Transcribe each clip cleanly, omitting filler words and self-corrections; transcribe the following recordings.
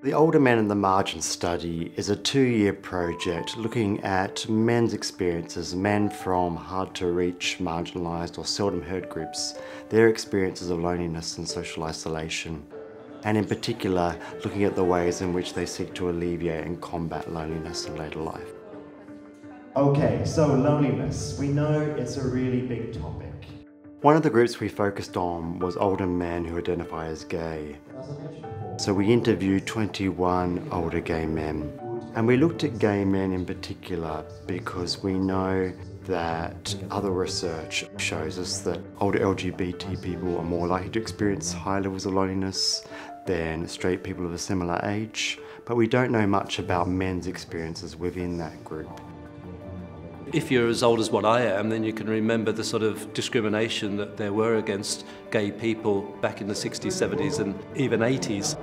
The Older Men in the Margin study is a 2-year project looking at men's experiences, men from hard-to-reach, marginalised or seldom heard groups, their experiences of loneliness and social isolation, and in particular looking at the ways in which they seek to alleviate and combat loneliness in later life. Okay, so loneliness. We know it's a really big topic. One of the groups we focused on was older men who identify as gay. So we interviewed 21 older gay men, and we looked at gay men in particular because we know that other research shows us that older LGBT people are more likely to experience high levels of loneliness than straight people of a similar age, but we don't know much about men's experiences within that group. If you're as old as what I am, then you can remember the sort of discrimination that there were against gay people back in the 60s, 70s and even 80s.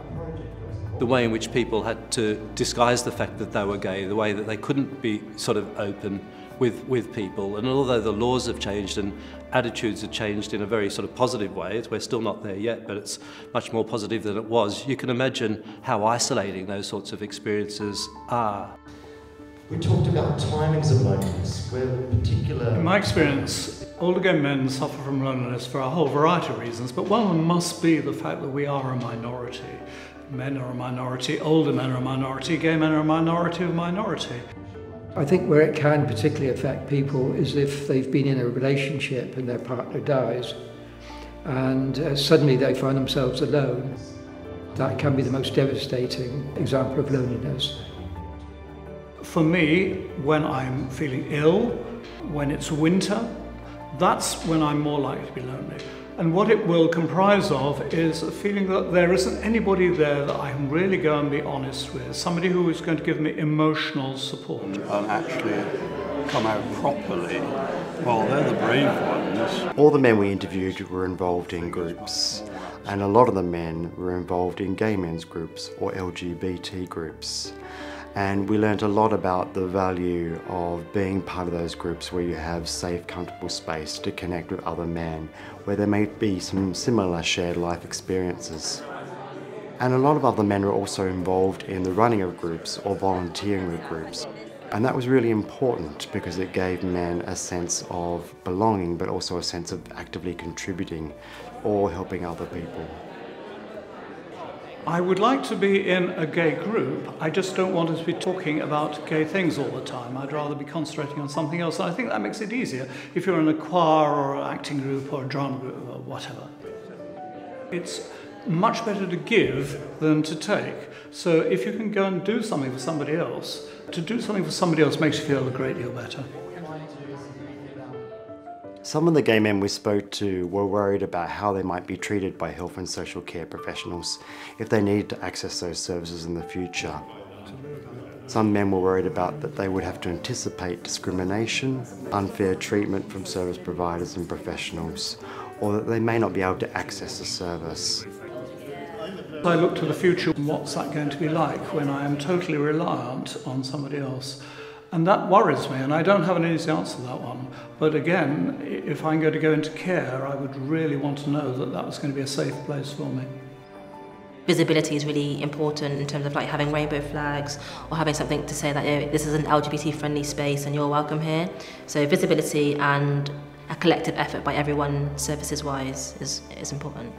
The way in which people had to disguise the fact that they were gay, the way that they couldn't be sort of open with people. And although the laws have changed and attitudes have changed in a very sort of positive way, we're still not there yet, but it's much more positive than it was, you can imagine how isolating those sorts of experiences are. We talked about timings of loneliness, where particular... In my experience, older gay men suffer from loneliness for a whole variety of reasons, but one of them must be the fact that we are a minority. Men are a minority, older men are a minority, gay men are a minority of a minority. I think where it can particularly affect people is if they've been in a relationship and their partner dies and suddenly they find themselves alone. That can be the most devastating example of loneliness. For me, when I'm feeling ill, when it's winter, that's when I'm more likely to be lonely. And what it will comprise of is a feeling that there isn't anybody there that I can really go and be honest with, somebody who is going to give me emotional support. And actually come out properly, well, they're the brave ones. All the men we interviewed were involved in groups, and a lot of the men were involved in gay men's groups or LGBT groups. And we learnt a lot about the value of being part of those groups where you have safe, comfortable space to connect with other men, where there may be some similar shared life experiences. And a lot of other men were also involved in the running of groups or volunteering with groups. And that was really important because it gave men a sense of belonging, but also a sense of actively contributing or helping other people. I would like to be in a gay group. I just don't want us to be talking about gay things all the time. I'd rather be concentrating on something else. And I think that makes it easier if you're in a choir or an acting group or a drama group or whatever. It's much better to give than to take. So if you can go and do something for somebody else, to do something for somebody else makes you feel a great deal better. Some of the gay men we spoke to were worried about how they might be treated by health and social care professionals if they needed to access those services in the future. Some men were worried about that they would have to anticipate discrimination, unfair treatment from service providers and professionals, or that they may not be able to access the service. I look to the future, what's that going to be like when I am totally reliant on somebody else? And that worries me, and I don't have an easy answer to that one. But again, if I'm going to go into care, I would really want to know that that was going to be a safe place for me. Visibility is really important in terms of like having rainbow flags or having something to say that, you know, this is an LGBT-friendly space and you're welcome here. So visibility and a collective effort by everyone, services-wise, is important.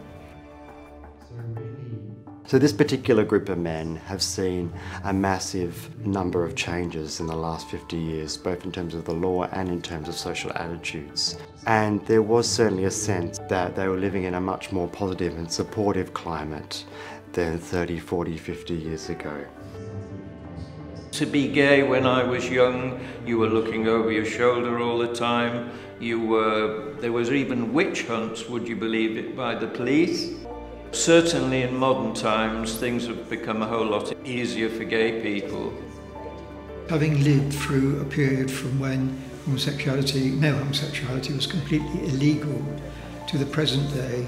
So this particular group of men have seen a massive number of changes in the last 50 years, both in terms of the law and in terms of social attitudes. And there was certainly a sense that they were living in a much more positive and supportive climate than 30, 40, 50 years ago. To be gay when I was young, you were looking over your shoulder all the time. There was even witch hunts, would you believe it, by the police. Certainly in modern times, things have become a whole lot easier for gay people. Having lived through a period from when male homosexuality was completely illegal to the present day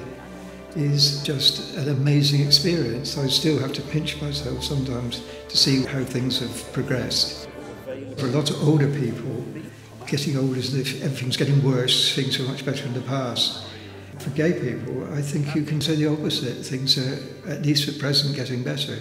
is just an amazing experience. I still have to pinch myself sometimes to see how things have progressed. For a lot of older people, getting old is as if everything's getting worse, things are much better in the past. For gay people, I think you can say the opposite. Things are, at least at present, getting better.